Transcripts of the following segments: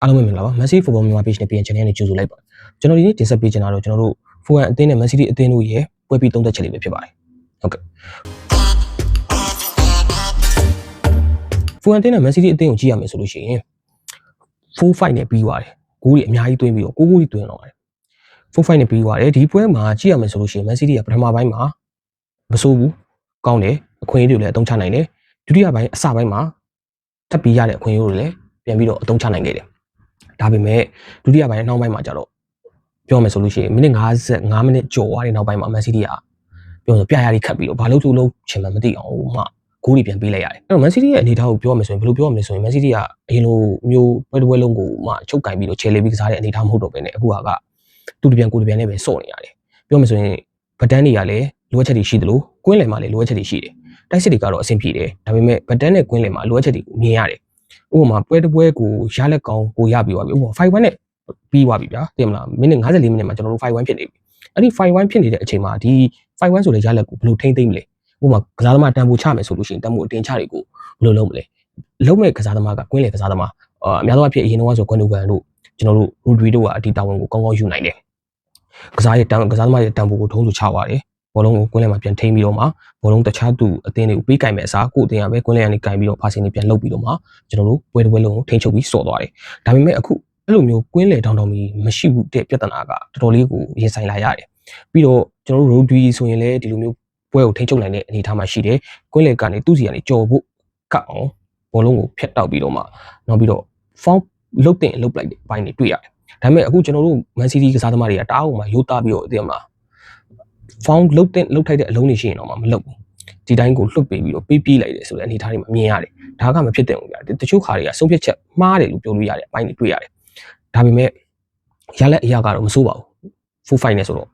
အားလုံးပဲမင်္ဂလာပါ Messi Football မြန်မာ page နဲ့ပြန် channel နဲ့ကြိုဆိုလိုက်ပါကျွန်တော်ဒီနေ့တင်ဆက်ပေးချင်တာတော့ကျွန်တော်တို့ Fulham အသင်းနဲ့ Man City အသင်းတို့ရဲ့ပွဲပြီးသုံးသက်ချက်လေးပဲဖြစ်ပါတယ်ဟုတ်ကဲ့ Fulham အသင်းနဲ့ Man City အသင်းကိုကြည့်ရမယ်ဆိုလို့ရှိရင် 4-5 နဲ့ပြီးသွားတယ်ဂိုးတွေအများကြီးသွင်းပြီးတော့9 ဂိုးကြီးသွင်းတော့တယ် 4-5 နဲ့ပြီးသွားတယ်ဒီပွဲမှာကြည့်ရမယ်ဆိုလို့ရှိရင် Man City ကပထမပိုင်းမှာမဆိုးဘူးကောင်းတယ်အခွင့်အရေးတွေလည်းအသုံးချနိုင်တယ်ဒုတိယပိုင်းအစပိုင်းမှာထပ်ပြီးရတဲ့အခွင့်အရေးတွေလည်းပြန်ပြီးတော့အသုံးချနိုင်ခဲ့တယ်ဒါပေမဲ့ဒုတိယပိုင်းနောက်ပိုင်းမှာကျတော့ပြောမယ်ဆိုလို့ရှိရင်မိနစ်55မိနစ်ကျော်သွားတဲ့နောက်ပိုင်းမှာ Man City ကပြောဆိုပြရည်ခတ်ပြီးတော့ဘာလို့လို့ချင်မှမသိအောင်မှဂိုးတွေပြန်ပေးလိုက်ရတယ်အဲ့တော့ Man City ရဲ့အနေအထားကိုပြောမယ်ဆိုရင်ဘယ်လိုပြောရမလဲဆိုရင် Man City ကအရင်လိုမျိုးပွဲလုံးကိုမှချုပ်ကင်ပြီးတော့ချယ်လေပြီးကစားတဲ့အနေအထားမဟုတ်တော့ဘဲနဲ့အခုကသူတပြန်ကိုတပြန်နဲ့ပဲစော့နေရတယ်ပြောမယ်ဆိုရင်ဗတန်းတွေကလည်းလိုအပ်ချက်တွေရှိသလိုကွင်းလယ်မှာလည်းလိုအပ်ချက်တွေရှိတယ်တိုက်စစ်တွေကတော့အဆင်ပြေတယ်ဒါပေမဲ့ဗတန်းနဲ့ကွင်းလယ်မှာလိုအပ်ချက်တွေကိုမြင်ရတယ်ဥပမာပွဲတစ်ပွဲကိုရလက်ကောင်းကိုရပြီးသွားပြီဥပမာ 5-1 နဲ့ပြီးသွားပြီဗျာသိမလားမိနစ်54မိနစ်မှာကျွန်တော်တို့ 5-1 ဖြစ်နေပြီအဲ့ဒီ 5-1 ဖြစ်နေတဲ့အချိန်မှာဒီ 5-1 ဆိုတဲ့ရလက်ကိုဘယ်လိုထိမ့်သိမ့်မလဲဥပမာကစားသမားတန်ဖိုးချမယ်ဆိုလို့ရှိရင်တန်ဖိုးအတင်ချတွေကိုဘယ်လိုလုပ်မလဲလုံးမဲ့ကစားသမားကကွင်းလေကစားသမားအများသောအားဖြင့်အရင်တော့ဆိုကွန်ဒိုကန်တို့ကျွန်တော်တို့ရူဒရီတို့ကအဒီတာဝန်ကိုကောင်းကောင်းယူနိုင်တယ်ကစားသမားရဲ့တန်ဖိုးကိုထုံးစုချသွားတယ်ဘောလုံးကိုကွင်းလယ်မှာပြန်ထိန်းပြီးတော့မှဘောလုံးတခြားသူအသင်းတွေကိုပေးကင်မဲ့အစားကိုအသင်းကပဲကွင်းလယ်ကနေကင်ပြီးတော့ဖာစင်တွေပြန်လှုပ်ပြီးတော့မှကျွန်တော်တို့ပွဲတစ်ပွဲလုံးကိုထိန်းချုပ်ပြီးစော့သွားတယ်ဒါပေမဲ့အခုအဲ့လိုမျိုးကွင်းလယ်တောင်တောင်ကြီးမရှိဘူးတဲ့ပြဿနာကတော်တော်လေးကိုရင်ဆိုင်လာရတယ်ပြီးတော့ကျွန်တော်တို့ရိုဒရီဆိုရင်လည်းဒီလိုမျိုးပွဲကိုထိန်းချုပ်နိုင်တဲ့အနေအထားမှာရှိတယ်ကွင်းလယ်ကနေသူ့စီကနေကြော်ဖို့ကတ်အောင်ဘောလုံးကိုဖျက်တောက်ပြီးတော့မှနောက်ပြီးတော့ foul လုတ်တင်လုတ်လိုက်တဲ့အပိုင်းတွေတွေ့ရတယ်ဒါပေမဲ့အခုကျွန်တော်တို့ Man City ကစားသမားတွေကတအားအောင်မှရိုးသားပြီးတော့သိရမလား found လုတ်ထိုက်တဲ့အလုံးတွေရှိရင်တော့မလုတ်ဘူးဒီတိုင်းကိုလွတ်ပေးပြီးတော့ပေးလိုက်တယ်ဆိုတဲ့အနေအထားတွေမှာမြင်ရတယ်ဒါကမဖြစ်တဲ့ဘူးဗျာတချို့ခါတွေကဆုံးဖြတ်ချက်မှားတယ်လို့ပြောလို့ရတယ်အပိုင်းတွေတွေ့ရတယ်ဒါပေမဲ့ရလက်အရာကတော့မစိုးပါဘူး4-5နဲ့ဆိုတော့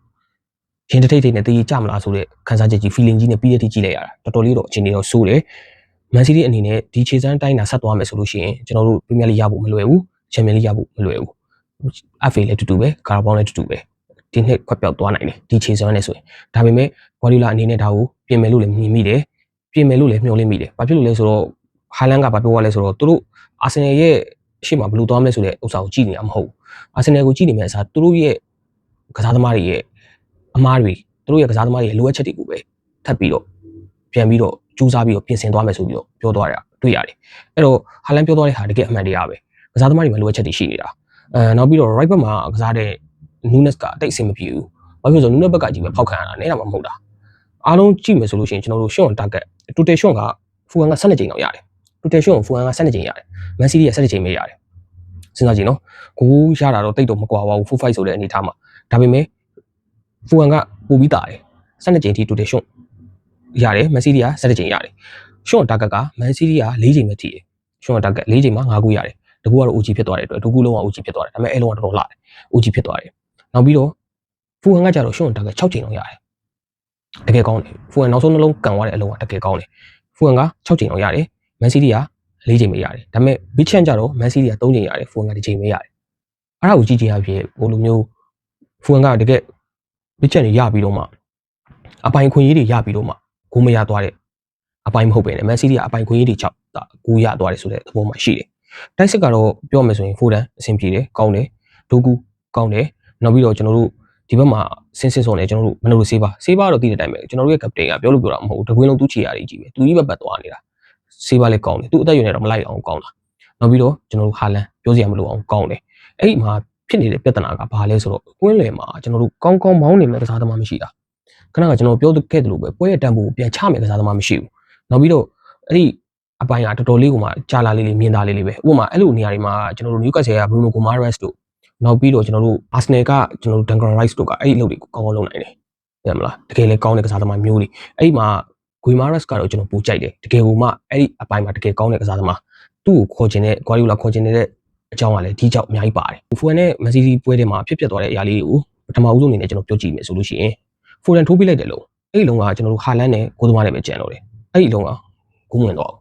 ရင်တစ်ထိတ်နဲ့တေးကြမလားဆိုတဲ့ခန်းစားချက်ကြီး feeling ကြီးနဲ့ပြီးတဲ့ထိကြည့်လိုက်ရတာတော်တော်လေးတော့အချိန်တွေတော့စိုးတယ် Man City အနေနဲ့ဒီခြေစမ်းတိုင်းတာဆက်သွားမယ်ဆိုလို့ရှိရင်ကျွန်တော်တို့ Premier League ရဖို့မလွယ်ဘူး Champions League ရဖို့မလွယ်ဘူး FA လည်းတူပဲကာရာဘောင်းလည်းတူပဲဒီနှစ်ခွက်ပြောက်သွားနိုင်တယ်ဒီခြေစွမ်းနဲ့ဆိုရင်ဒါပေမဲ့ဂွာဒီလာအနေနဲ့ဒါကိုပြင်မယ်လို့လည်းမြင်မိတယ်ပြင်မယ်လို့လည်းမျှော်လင့်မိတယ်ဘာဖြစ်လို့လဲဆိုတော့ဟာလန်ကဘာပြောရလဲဆိုတော့သူတို့အာဆင်နယ်ရဲ့အရှိမဘယ်လိုသွားမလဲဆိုတဲ့ဥစ္စာကိုကြည့်နေတာမဟုတ်ဘူးအာဆင်နယ်ကိုကြည့်နေမယ့်အစားသူတို့ရဲ့ကစားသမားတွေရဲ့အမားတွေသူတို့ရဲ့ကစားသမားတွေရဲ့လိုအပ်ချက်တွေကိုပဲထပ်ပြီးတော့ပြန်ပြီးတော့ကြိုးစားပြီးတော့ပြင်ဆင်သွားမယ်ဆိုပြီးတော့ပြောသွားတာတွေ့ရတယ်အဲ့တော့ဟာလန်ပြောသွားတဲ့ဟာတကယ်အမှန်တရားပဲကစားသမားတွေမှာလိုအပ်ချက်တွေရှိနေတာနောက်ပြီးတော့ right back မှာကစားတဲ့Nunes ကအတိတ်အဆင်မပြေဘူး။ဘာဖြစ်လို့ဆို Nunes ဘက်ကကြီးပဲဖောက်ခံရတာနဲ့တော့မဟုတ်တာ။အားလုံးကြည့်မယ်ဆိုလို့ရှိရင်ကျွန်တော်တို့ shot on target total shot က Fulham က12ကြိမ်တော့ရတယ်။ total shot ကို Fulham က12ကြိမ်ရတယ်။ Man City က17ကြိမ်ပဲရတယ်။စဉ်းစားကြည့်နော်။ဂိုးရတာတော့တိတ်တော့မကွာပါဘူး 4-5 ဆိုတဲ့အနေအထားမှာ။ဒါပေမဲ့ Fulham ကပိုပြီးတာတယ်။12ကြိမ်ထိ total shot ရတယ်။ Man City က17ကြိမ်ရတယ်။ shot on target က Man City က4ကြိမ်ပဲထိတယ်။ shot on target 4ကြိမ်မှာ5ခုရတယ်။တကူကတော့ OG ဖြစ်သွားတဲ့အတွက်ဒုကူလုံးက OG ဖြစ်သွားတယ်။ဒါပေမဲ့အဲလုံးကတော်တော်လှတယ်။ OG ဖြစ်သွားတယ်။နောက်ပြီးတော့Fulham ကကြတော့ shot on target 6ကြိမ်တော့ရတယ်တကယ်ကောင်းတယ် Fulham နောက်ဆုံးနှလုံးကန်သွားတဲ့အလုံးကတကယ်ကောင်းတယ် Fulham က6ကြိမ်တော့ရတယ် Man City က4ကြိမ်ပဲရတယ်ဒါပေမဲ့ big chance ကြတော့ Man City က3ကြိမ်ရတယ် Fulham က1ကြိမ်ပဲရတယ်အဲ့ဒါကိုကြည့်ချင်အဖြစ်ဟိုလိုမျိုး Fulham ကတကယ် big chance တွေရပြီးတော့မှအပိုင်ခွင့်ရေးတွေရပြီးတော့မှဂိုးမရသွားတဲ့အပိုင်မဟုတ်ပဲね Man City ကအပိုင်ခွင့်ရေးတွေ6ဂိုးရသွားတယ်ဆိုတဲ့သဘောမှရှိတယ်တိုက်စစ်ကတော့ပြောမယ်ဆိုရင် Foden အဆင်ပြေတယ်ကောင်းတယ်ဒိုကူကောင်းတယ်နောက်ပြီးတော့ကျွန်တော်တို့ဒီဘက်မှာဆင်းစုံနေကျွန်တော်တို့မနိုလိုဆေးပါတော့တည်တဲ့အတိုင်းပဲကျွန်တော်တို့ရဲ့ captain ကပြောလို့ပြောတာမဟုတ်ဘူးတကွင်းလုံးသူ့ချီရကြီးပဲသူကြီးပတ်သွားနေတာဆေးပါလည်းကောင်းတယ်သူ့အသက်အရွယ်နဲ့တော့မလိုက်အောင်ကောင်းတာနောက်ပြီးတော့ကျွန်တော်တို့ဟာလန်ပြောစရာမလိုအောင်ကောင်းတယ်အဲ့ဒီမှာဖြစ်နေတဲ့ပြဿနာကဘာလဲဆိုတော့ကွင်းလယ်မှာကျွန်တော်တို့ကောင်းကောင်းမောင်းနေမဲ့ကစားသမားမရှိတာခဏကကျွန်တော်ပြောခဲ့တယ်လို့ပဲပွဲရဲ့တန်ဖိုးကိုပြန်ချမဲ့ကစားသမားမရှိဘူးနောက်ပြီးတော့အဲ့ဒီအပိုင်းကတော်တော်လေးကိုမှကြာလာလေးမြင်သားလေးပဲဥပမာအဲ့လိုနေရာတွေမှာကျွန်တော်တို့ Newcastle က Bruno Guimaraes တို့နောက်ပြီးတော့ကျွန်တော်တို့ Arsenal ကကျွန်တော်တို့ Declan Rice တို့ကအဲ့ဒီအလုပ်တွေကိုကောင်းကောင်းလုပ်နိုင်တယ်သိမလားတကယ်လည်းကောင်းတဲ့ကစားသမားမျိုးတွေအဲ့ဒီမှာ Guimaraes ကတော့ကျွန်တော်ပိုကြိုက်တယ်တကယ်ကိုမှအဲ့ဒီအပိုင်းမှာတကယ်ကောင်းတဲ့ကစားသမားသူ့ကိုခေါ်ချင်တဲ့ Guardiola ခေါ်ချင်တဲ့အကြောင်းကလည်းဒီကြောင့်အများကြီးပါတယ် Fulham နဲ့ Man City ပွဲထဲမှာဖြစ်သွားတဲ့အရာလေးတွေကိုပထမဦးဆုံးအနေနဲ့ကျွန်တော်ပြောကြည့်မယ်ဆိုလို့ရှိရင် Fulham ထိုးပေးလိုက်တယ်လို့အဲ့ဒီလုံးကကျွန်တော်တို့ Haaland နဲ့ကိုသမားနဲ့ပဲကြံတော့တယ်အဲ့ဒီလုံးကဂုံးဝင်တော့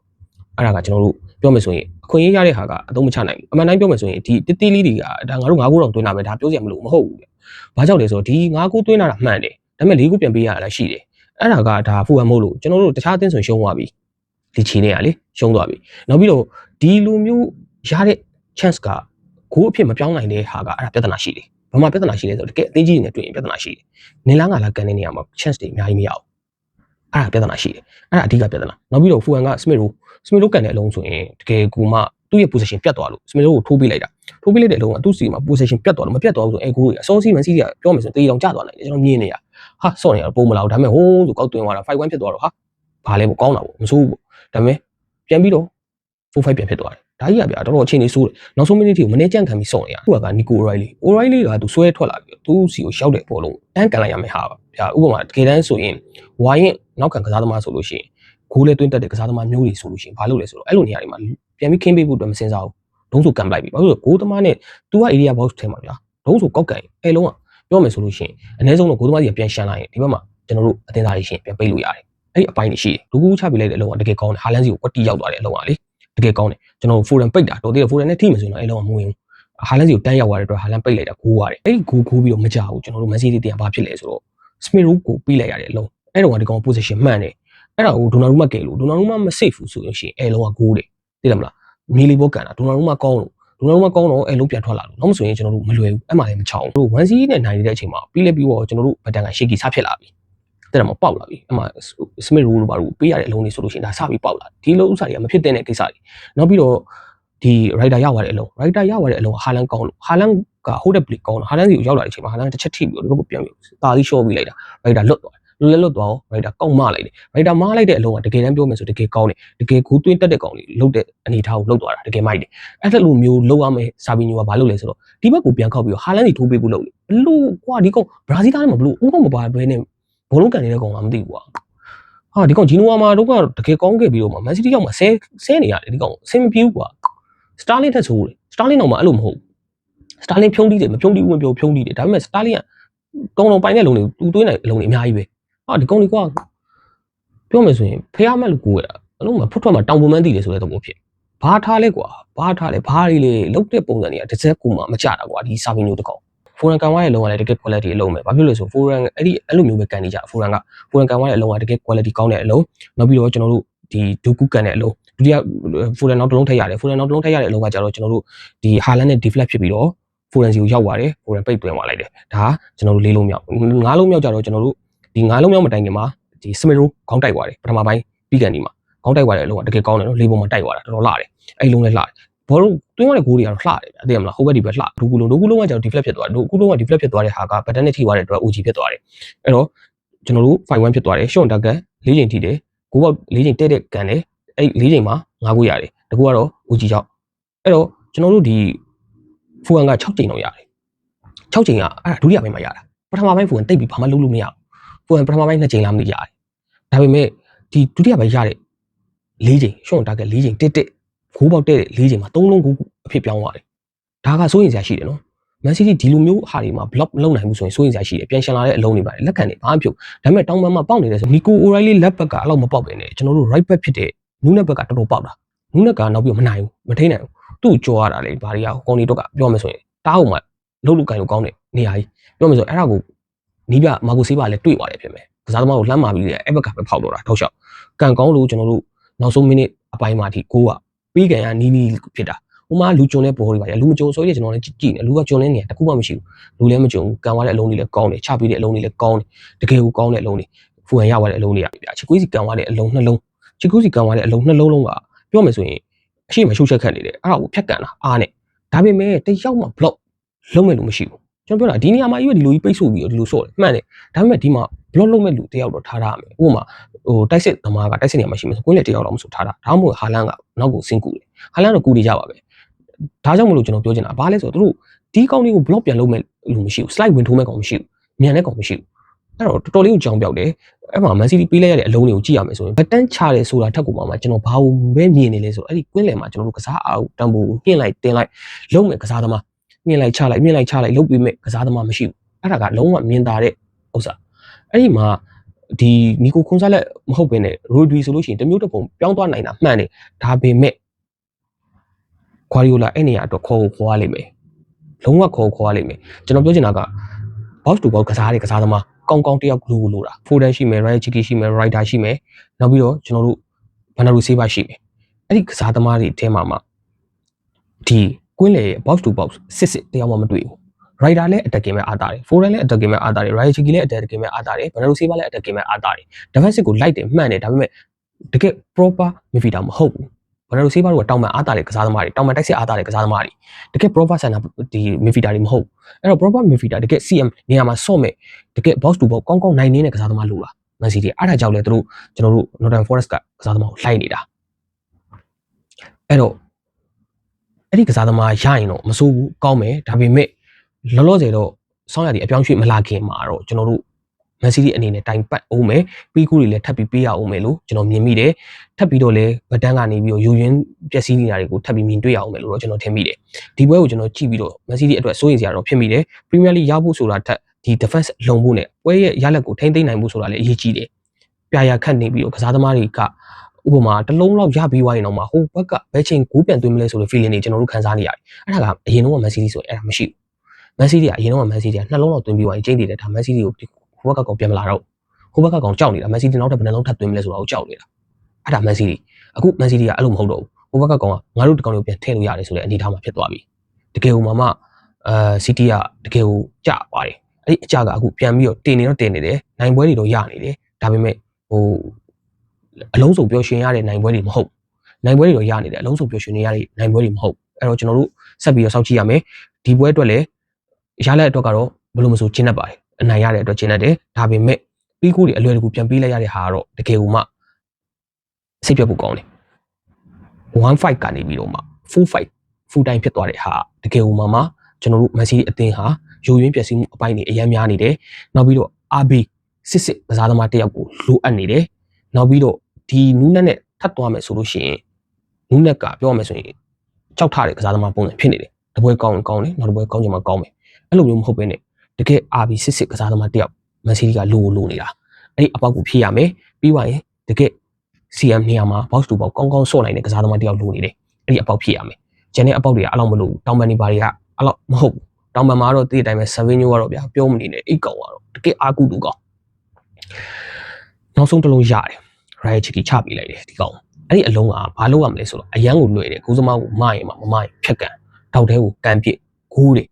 အဲ့ဒါကကျွန်တော်တို့ပြောမယ်ဆိုရင်အခွင့်အရေးရတဲ့ဟာကအသုံးမချနိုင်ဘူးအမှန်တိုင်းပြောမယ်ဆိုရင်ဒီတိတိလေးတွေကဒါငါတို့9ခုတောင်တွင်းတာပဲဒါပြောစရာမလိုမဟုတ်ဘူး။ဘာကြောင့်လဲဆိုတော့ဒီ9ခုတွင်းတာမှန်တယ်။ဒါပေမဲ့4ခုပြန်ပေးရတာရှိတယ်။အဲ့ဒါကဒါဖူဟမ်မို့လို့ကျွန်တော်တို့တခြားအသင်းဆိုရှုံးသွားပြီ။ဒီချီနေရလေရှုံးသွားပြီ။နောက်ပြီးတော့ဒီလိုမျိုးရတဲ့ chance က ဂိုးအဖြစ်မပြောင်းနိုင်တဲ့ဟာကအဲ့ဒါပြဿနာရှိတယ်ဘာမှပြဿနာရှိလဲဆိုတော့တကယ်အသေးကြီးတွေနဲ့တွေ့ရင်ပြဿနာရှိတယ်နင်လားငါလားကန်တဲ့နေရာမှာ chance တွေအများကြီးမရဘူးအဲ့ဒါပြဿနာရှိတယ်အဲ့ဒါအဓိကပြဿနာနောက်ပြီးတော့ဖူဟန်က Smith တို့ကန်တဲ့အလုံးဆိုရင်တကယ်ကူမှသူ့ရဲ့ position ပြတ်သွားလို့ Smith တို့ကိုထိုးပေးလိုက်တဲ့အလုံးကသူ့စီမှာ position ပြတ်သွားလို့မပြတ်သွားဘူးဆိုအဲဂိုးကြီးအစောစီးမန်စီးကပြောမယ်ဆိုတေးတောင်ကျသွားနိုင်တယ်ကျွန်တော်မြင်နေရဟာစော့နေရပုံမလာဘူးဒါပေမဲ့ဟိုးဆိုကောက်တွင်သွားတာ 5-1 ဖြစ်သွားတော့ဟာဘာလဲပေါ့ကောင်းတာပေါ့မဆိုးဘူးပေါ့ဒါပေမဲ့ပြန်ပြီးတော့ 4-5 ပြန်ဖြစ်သွားတယ်ဒါကြီးကဗျာတော်တော်အခြေအနေဆိုးတယ်နောက်ဆုံးမိနစ်ထိကိုမနေကြံခံပြီးစော့နေရသူကနီကိုအိုရိုင်လီကသူဆွဲထွက်လာပြီးသူ့စီကိုရောက်တဲ့အပေါ်လုံးတန်းကန်လိုက်ရမယ်ဟာဗျာဥပမာတကယ်တမ်းဆိုရင်ဝိုင်းရင်နောက်ခံကစားသမားဆိုလို့ရှိရင်ဂိုးလဲတွင်းတက်တဲ့ကစားသမားမျိုးတွေဆိုလို့ရှိရင်ဘာလုပ်လဲဆိုတော့အဲ့လိုနေရာတွေမှာပြန်ပြီးခင်းပေးဖို့အတွက်မစင်စားဘူးဒုံးဆိုကန်ပလိုက်ပြီဘာလို့လဲဂိုးသမားနဲ့သူက area box ထဲမှာဗျာဒုံးဆိုကောက်ကန်အဲလုံးကပြောမယ်ဆိုလို့ရှိရင်အနည်းဆုံးတော့ဂိုးသမားကြီးပြန်ရှမ်းလိုက်ရင်ဒီဘက်မှာကျွန်တော်တို့အသင်းသားကြီးရှင်ပြန်ပိတ်လို့ရတယ်အဲ့ဒီအပိုင်းတွေရှိတယ်ဒူကူချပြလိုက်တဲ့အလုံးကတကယ်ကောင်းတယ်ဟာလန်စီကိုကွက်တီရောက်သွားတဲ့အလုံးကလေတကယ်ကောင်းတယ်ကျွန်တော်ဖိုရန်ပိတ်တာတော်သေးတယ်ဖိုရန်နဲ့ထိမှဆိုရင်တော့အဲလုံးကမဝင်ဘူးဟာလန်စီကိုတန်းရောက်သွားတဲ့အတွက်ဟာလန်ပိတ်လိုက်တာဂိုးရတယ်အဲ့ဒီဂိုးပြီးတော့မကြဘူးကျွန်တော်တို့မန်စီးတီးတင်ဘာဖြစ်လဲဆိုတော့စမစ်ရိုးကိုပြီးလိုက်ရတဲ့အလုံးအဲ့တော့ကဒီကောင် position မှန်တယ်အဲ့ဒါကိုဒိုနာရူမကဲလို့ဒိုနာရူမမ safe ဘူးဆိုရင်ရှင်အဲလုံးကဂိုးတယ်သိတယ်မလားမီလီဘောကန်တာဒိုနာရူမကောင်းလို့ဒိုနာရူမကောင်းတော့အဲလုံးပြန်ထွက်လာလို့နောက်မဆိုရင်ကျွန်တော်တို့မလွယ်ဘူးအဲ့မှလည်းမချောင်းတို့1 0နဲ့နိုင်နေတဲ့အချိန်မှာပြီးလဲပြီးတော့ကျွန်တော်တို့ဘတ်တန်ကရှေ့ကီစဖြစ်လာပြီတဲ့တော့မပေါက်လာပြီအဲ့မှာစမစ်ရိုးလို့ပါလို့ပေးရတဲ့အလုံးလေးဆိုလို့ရှိရင်ဒါစပြီးပေါက်လာဒီလုံးဥစ္စာတွေကမဖြစ်တဲ့ကိစ္စတွေနောက်ပြီးတော့ဒီ rider ရောက်သွားတဲ့အလုံး rider ရောက်သွားတဲ့အလုံးဟာလန်ကောင်းလို့ဟာလန်က hold up play ကောင်းတော့ဟာလန်စီကိုရောက်လာတဲ့အချိန်မှာဟာလန်တစ်ချက်ထိပြီးတော့ဒီဘက်ကိုပြန်ပြီးတာသီးရှော့ပြီးလိုက်တာ rider လွတ်သွားလွတ်သွားအောင် rider ကောက်မလိုက်တယ် rider မလိုက်တဲ့အလုံးကတကယ်တမ်းပြောမယ်ဆိုတကယ်ကောင်းတယ်တကယ်ကိုသွင်းတက်တဲ့ကောင်လေးလုတ်တဲ့အနေထားကိုလုတ်သွားတာတကယ်မိုက်တယ်အဲ့ဒါလိုမျိုးလုတ်ရမယ်စာပီညိုကဘာလုပ်လဲဆိုတော့ဒီဘက်ကိုပြန်ခောက်ပြီးတော့ဟာလန်စီထိုးပေးဖို့လုပ်တယ်ဘလို့ကွာဒီကောင်ဘရာဇီးသားနဲ့မဘလို့ဥကောင်မပါဘဲနဲ့ဘောလုံးကန်နေတဲ့ကောင်ကမသိဘူးကွာဟာဒီကောင်ဂျီနိုဝါမှာတော့တကယ်ကောင်းခဲ့ပြီးတော့မှမန်စီးတီးရောက်မှဆဲနေရတယ်ဒီကောင်အဆင်မပြေဘူးကွာစတာလင်ထက်ဆိုးတယ်စတာလင်တော့မှအဲ့လိုမဟုတ်စတာလင်ဖြုံးတီးတယ်မဖြုံးတီးဘူးမပြောဖြုံးတီးတယ်ဒါပေမဲ့စတာလင်ကကောင်းပိုင်တဲ့လုံတွေတူသွင်းတဲ့အလုံတွေအများကြီးပဲဟာဒီကောင်ကြီးကွာပြောမယ်ဆိုရင်ဖះမက်လို့ကိုရတာအလုံးမှာဖွတ်ထွက်မှာတောင်ပုံမှန်တည်တယ်ဆိုတဲ့သဘောဖြစ်ဘာထားလဲကွာဘာထားလဲဘာတွေလေလုတ်တဲ့ပုံစံတွေကတစ်စက်ကူမှမကြတာကွာဒီစာပင်းမျိုးတစ်ကောင်ဖိုရန်ကန်ဝါရဲ့လုံကလည်းတကယ် quality အလုံးပဲဘာဖြစ်လို့လဲဆိုဖိုရန်အဲ့လိုမျိုးပဲကန်နေကြဖိုရန်ကန်ဝါရဲ့အလုံးကတကယ် quality ကောင်းတဲ့အလုံးနောက်ပြီးတော့ကျွန်တော်တို့ဒီဒူကူကန်တဲ့အလုံးဒုတိယဖိုရန်နောက်တစ်လုံးထည့်ရတယ်ဖိုရန်နောက်တစ်လုံးထည့်ရတဲ့အလုံးကကြတော့ကျွန်တော်တို့ဒီဟာလန်နဲ့ deflect ဖြစ်ပြီးတော့ဖိုရန်စီကိုရောက်သွားတယ်ဖိုရန်ပိတ်သွင်းသွားလိုက်တယ်ဒါကကျွန်တော်တို့၄လုံးမြောက်၅လုံးမြောက်ကြတော့ကျွန်တော်တို့ဒီ၅လုံးမြောက်မတိုင်ခင်မှာဒီစမစ်ရိုးခေါင်းတိုက်သွားတယ်ပထမပိုင်းပြီးကန်ဒီမှာခေါင်းတိုက်သွားတဲ့အလုံးကတကယ်ကောင်းတယ်နော်လေးပုံမှာတိုက်သွားတာတော်တော်လှတယ်အဲ့လုံးလည်းလှတယ်ဘောလုံးတွင်းသွားတဲ့ဂိုးတွေကတော့လှတယ်အသိရမလားဟိုဘက်ဒီဘက်လှဒူကူလုံးကကျွန်တော် deflect ဖြစ်သွားတယ်ဒူကူလုံးက deflect ဖြစ်သွားတဲ့ဟာကဘတ်တန်နဲ့ထိသွားတဲ့အတွက် OG ဖြစ်သွားတယ်အဲ့တော့ကျွန်တော်တို့ 5-1 ဖြစ်သွားတယ်ရှော့တာကန်၄ချိန်ထိတယ်ဂိုးပေါက်၄ချိန်တဲ့ကန်တယ်အဲ့၄ချိန်မှာ၅ဂိုးရတယ်တကူကတော့ OG ရောက်အဲ့တော့ကျွန်တော်တို့ဒီဖူဟန်က6ချိန်တော့ရတယ်6ချိန်ကအဲ့ဒါဒုတိယပိုင်းမှာရတာပထမပိုင်းဖူဟန်တိတ်ပြီးဘာမှလုပ်လို့မရဘူးဖူဟန်ပထမပိုင်း2ချိန်လားမသိရတယ်ဒါပေမဲ့ဒီဒုတိယပိုင်းရတဲ့၄ချိန်ရှော့တာကန်၄ချိန်တက်ဂိုးပေါက်တဲ့၄ချိန်မှာ3လုံးဂိုးအဖြစ်ပြောင်းသွားတယ်ဒါကစိုးရင်စရာရှိတယ်နော်မန်စီးတီးဒီလိုမျိုးဟာတွေမှာ block မလုပ်နိုင်ဘူးဆိုရင်စိုးရင်စရာရှိတယ်ပြန်ရှန်လာတဲ့အလုံးတွေပါလက်ခံနေဘာမှဖြုတ်ဒါပေမဲ့တောင်ပန်းမှာပေါက်နေတဲ့ဆိုနီကိုအိုရိုင်လီလက်ဘက်ကအဲ့လောက်မပေါက်ပဲနဲ့ကျွန်တော်တို့ right back ဖြစ်တဲ့နူးနက်ဘက်ကတော်တော်ပေါက်တာနူးနက်ကနောက်ပြီးမနိုင်ဘူးမထိန်နိုင်ဘူးသူ့ကြော်ရတာလေဘာတွေကကော်နီတော့ကပြောမယ်ဆိုရင်တားအောင်မှလှုပ်လို့ကန်လို့ကောင်းတယ်နေရာကြီးပြောမယ်ဆိုအဲ့ဒါကိုနီးပြမာကိုဆေးပါလည်းတွေ့သွားတယ်ဖြစ်မယ်ကစားသမားကိုလှမ်းမာပြီးအဲ့ဘက်ကပဲဖောက်တော့တာထောက်လျှောက်ကန်ကောင်းလို့ကျွန်တော်တို့နောက်ဆုံးမိနစ်အပိုင်းမှာအထိကိုကပြီးကန်ကနီးဖြစ်တာဟိုမှာလူကျွန်းတဲ့ပေါ်တွေပါလူမကျွန်းဆိုရင်ကျွန်တော်လည်းကြည့်နေလူကကျွန်းနေနေတခုမှမရှိဘူးလူလည်းမကျွန်းဘူးကန်သွားတဲ့အလုံးတွေလည်းကောင်းတယ်ချပြီးတဲ့အလုံးတွေလည်းကောင်းတယ်တကယ်ကိုကောင်းတဲ့အလုံးတွေဖူဟန်ရသွားတဲ့အလုံးတွေရပြီဗျာချီကွေးစီကန်သွားတဲ့အလုံးနှလုံးချီကွေးစီကန်သွားတဲ့အလုံးနှလုံးလုံးကပြောမယ်ဆိုရင်အရှိမရှုပ်ချက်ခတ်နေတယ်အဲ့ဒါကိုဖြတ်ကန်တာအားနဲ့ဒါပေမဲ့တယောက်မှ block လုံးမဲ့လို့မရှိဘူးကျွန်တော်ပြောတာဒီနေရာမှာရွေးဒီလိုကြီးပိတ်ဆို့ပြီးတော့ဒီလိုဆော့တယ်မှန်တယ်ဒါပေမဲ့ဒီမှာ block လုံးမဲ့လူတယောက်တော့ထားရမယ်ဥပမာဟိုတိုက်စစ်သမားကတိုက်စစ်နေရာမှာရှိမယ်ဆိုကွင်းလေတယောက်တော့မဆိုထားတာဒါမှမဟုတ်ဟာလန်ကနောက်ကိုဆင်းကူတယ်ဟာလန်တော့ကူနေကြပါပဲဒါကြောင့်မလို့ကျွန်တော်ပြောချင်တာဘာလဲဆိုတော့သူတို့ဒီကောင်းလေးကို block ပြန်လုပ်မဲ့လူမရှိဘူး slide ဝင်ထိုးမဲ့ကောင်မရှိဘူးမြန်တဲ့ကောင်မရှိဘူးအဲ့တော့တော်တော်လေးကိုကြောင်ပြောက်တယ်အဲ့မှာ Man City ပေးလိုက်ရတဲ့အလုံးတွေကိုကြည့်ရမယ်ဆိုရင်ဘတ်တန်းချတယ်ဆိုတာထက်ကိုမှကျွန်တော်ဘာလို့ပဲမြင်နေလဲဆိုတော့အဲ့ဒီကွင်းလယ်မှာကျွန်တော်တို့ကစားအားတန်ဖိုးနှင်းလိုက်တင်လိုက်လုံးမဲ့ကစားသမားမြင်လိုက်ချလိုက်လုပ်ပြီးမဲ့ကစားသမားမရှိဘူးအဲ့ဒါကလုံးဝမြင်သာတဲ့ဥစ္စာအဲ့ဒီမှာဒီနီကိုခွန်ဆာလက်မဟုတ်ဘဲနဲ့ရိုဒရီဆိုလို့ရှိရင်တမျိုးတစ်ပုံပြောင်းသွားနိုင်တာမှန်တယ်ဒါပေမဲ့ကွာရီယိုလာအဲ့နေရာတော့ခေါ်ရလိမ့်မယ်လုံးဝခေါ်ရလိမ့်မယ်ကျွန်တော်ပြောချင်တာက box to box ကစားတဲ့ကစားသမားကောင်းကောင်းတယောက်လိုတာဖိုဒန်ရှိမယ်ရိုင်ချီကီရှိမယ်ရိုက်တာရှိမယ်နောက်ပြီးတော့ကျွန်တော်တို့ဘန်နာရူဆေးပါရှိမယ်အဲ့ဒီကစားသမားတွေအဲထဲမှာမှဒီ ကွင်းလေ box to box စစ်တရားမှမတွေ့ဘူး rider လည်း attacking ပဲအားတာတယ် foreign လည်း attacking ပဲအားတာတယ် rider chiki လည်း attacking ပဲအားတာတယ် Bernardo Silva လည်း attacking ပဲအားတာတယ် defensive ကိုလိုက်တယ်မှန်တယ်ဒါပေမဲ့တကယ် proper midfielder မဟုတ်ဘူး Bernardo Silva တို့ကတောင်ပန်အားတာတဲ့ကစားသမားတွေတောင်ပန်တိုက်စစ်အားတာတဲ့ကစားသမားတွေတကယ် proper center ဒီ midfielder တွေမဟုတ်အဲ့တော့ proper midfielder တကယ် CM နေရာမှာဆော့မဲ့တကယ် box to box ကောင်းကောင်းနိုင်နေတဲ့ကစားသမားလို့လား Man City အားဒါကြောင့်လဲတို့ကျွန်တော်တို့ Nottingham Forest ကကစားသမားကိုလိုက်နေတာအဲ့တော့အဲ့ဒီကစားသမားရရင်တော့မစိုးဘူးကောင်းမယ်ဒါပေမဲ့လောလောဆယ်တော့ဆောင်းရည်အပြောင်းရွှေ့မလာခင်မှာတော့ကျွန်တော်တို့ Man City အနေနဲ့တိုင်ပတ်အောင်မယ်ပြီးကူတွေလည်းထပ်ပြီးပေးရအောင်မယ်လို့ကျွန်တော်မြင်မိတယ်ထပ်ပြီးတော့လည်းဗတန်းကနေပြီးတော့ယူရင်းပျက်စီးနေတာတွေကိုထပ်ပြီးမြင်တွေ့ရအောင်မယ်လို့တော့ကျွန်တော်ထင်မိတယ်ဒီပွဲကိုကျွန်တော်ကြည့်ပြီးတော့ Man City အတွက်စိုးရိမ်စရာတော့ဖြစ်မိတယ် Premier League ရဖို့ဆိုတာထက်ဒီ defense လုံဖို့နဲ့ပွဲရဲ့ရလက်ကိုထိန်းသိမ်းနိုင်ဖို့ဆိုတာလည်းအရေးကြီးတယ်ပြာခတ်နေပြီးတော့ကစားသမားတွေကဥပမာတလုံးလောက်ရပြီးွားရင်တော့မှဟိုဘက်ကဘယ်ချိန်ကိုပြန်သွင်းမလဲဆိုတဲ့ feeling တွေကျွန်တော်တို့ခံစားနေရတယ်အဲ့ဒါကအရင်တော့ Man City ဆိုရင်အဲ့ဒါမရှိဘူး Man City ကအရင်တော့ Man City ကနှလုံးလောက်သွင်းပြီးွားရင်ကျိန်းနေတယ်ဒါ Man City ကိုဟိုဘက်ကကောင်ပြန်မလာတော့ဟိုဘက်ကကောင်ကြောက်နေတာ Man City နောက်ထပ်ဘယ်နှလုံးထပ်သွင်းမလဲဆိုတာကိုကြောက်နေတာအဲ့ဒါ Man City အခု Man City ကအဲ့လိုမဟုတ်တော့ဘူးဟိုဘက်ကကောင်ကငါတို့တကောင်တွေကိုပြန်ထည့်လို့ရတယ်ဆိုတဲ့အနေအထားမှာဖြစ်သွားပြီတကယ်ဟိုမှာCity ကတကယ်ကိုကြသွားတယ်အဲ့ဒီအကြကအခုပြန်ပြီးတော့တင်နေတော့တင်နေတယ်နိုင်ပွဲတွေတော့ရနေတယ်ဒါပေမဲ့ဟိုအလုံးစုံပျော်ရွှင်ရတဲ့နိုင်ပွဲတွေမဟုတ်နိုင်ပွဲတွေတော့ရနေတယ်အလုံးစုံပျော်ရွှင်နေရတဲ့နိုင်ပွဲတွေမဟုတ်အဲ့တော့ကျွန်တော်တို့ဆက်ပြီးတော့စောင့်ကြည့်ရမယ်ဒီပွဲအတွက်လည်းရလက်အတွက်ကတော့ဘယ်လိုမဆိုကျင်းတတ်ပါတယ်အနိုင်ရတဲ့အတွက်ကျင်းတတ်တယ်ဒါပေမဲ့ပြီးကိုတွေအလွယ်တကူပြန်ပေးလိုက်ရတဲ့ဟာကတော့တကယ်ကိုမှစိတ်ပြတ်ဖို့ကောင်းတယ်1-5ကနေပြီးတော့မှ4-5 full time ဖြစ်သွားတဲ့ဟာတကယ်ကိုမှကျွန်တော်တို့ Man City အသင်းဟာယိုယွင်းပျက်စီးမှုအပိုင်းတွေအများများနေတယ်နောက်ပြီးတော့ RB စစ်ကစားသမားတစ်ယောက်ကိုလိုအပ်နေတယ်နောက်ပြီးတော့ဒီနူးနက်နဲ့ထပ်သွားမယ်ဆိုလို့ရှိရင်နူးနက်ကပြောရမယ်ဆိုရင်ကြောက်ထတဲ့ကစားသမားပုံစံဖြစ်နေတယ်တပွဲကောင်းရင်ကောင်းတယ်နောက်တစ်ပွဲကောင်းချင်မှကောင်းမယ်အဲ့လိုမျိုးမဟုတ်ဘဲနဲ့တကယ် RB စစ်ကစားသမားတစ်ယောက် Man City ကလိုနေတာအဲ့ဒီအပေါက်ကိုဖြည့်ရမယ်ပြီးသွားရင်တကယ် CM နေရာမှာ box to box ကောင်းကောင်းဆော့နိုင်တဲ့ကစားသမားတစ်ယောက်လိုနေတယ်အဲ့ဒီအပေါက်ဖြည့်ရမယ်ကျန်တဲ့အပေါက်တွေကအဲ့လောက်မလို့တောင်ပန်နေပါတွေကအဲ့လောက်မဟုတ်ဘူးတောင်ပန်မှာတော့ဒီအတိုင်းပဲ Savinho ကတော့ဗျာပြောမနေနဲ့အိတ်ကောင်ကတော့တကယ်အာကူတူကောင်နောက်ဆုံးတစ်လုံးရတယ် Raya Chiki ချပေးလိုက်တယ်ဒီကောင်အဲ့ဒီအလုံးကဘာလို့ရမလဲဆိုတော့အရန်ကိုလွယ်တယ်ကိုစမားကိုမရင်မရင်ဖြတ်ကန်တောက်တဲကိုကန်ပစ်ဂိုးတွေ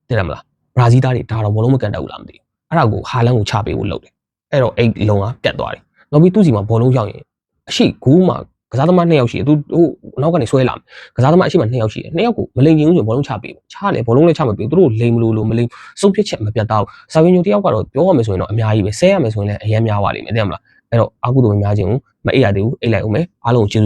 သိတယ်မလားဘရာဇီးသားတွေဒါတော့ဘလုံးမကန်တတ်ဘူးလားမသိဘူးအဲ့ဒါကိုဟာလန်ကိုချပေးဖို့လုပ်တယ်အဲ့တော့အဲ့လုံးကပြတ်သွားတယ်နောက်ပြီးသူ့စီမှာဘောလုံးရောက်ရင်အရှိဂိုးမှာကစားသမား2ယောက်ရှိတယ်သူဟိုနောက်ကနေဆွဲလာမယ်ကစားသမားအရှိမှာ2ယောက်ရှိတယ်2ယောက်ကိုမလိမ်ချင်းဆိုဘောလုံးချပေးချတယ်ဘောလုံးလည်းချမပေးသူတို့လိမ်မလို့မလိမ်စုပ်ဖြစ်ချက်မပြတ်တော့စာဝင်ညိုတယောက်ကတော့ပြောရမယ်ဆိုရင်တော့အများကြီးပဲဆဲရမယ်ဆိုရင်လည်းအရင်များပါလိမ့်မယ်သိရမလားအဲ့တော့အာကုတို့မများခြင်းကိုမအိပ်ရသေးဘူးအိပ်လိုက်အောင်မယ်အားလုံးကိုကျေးဇူး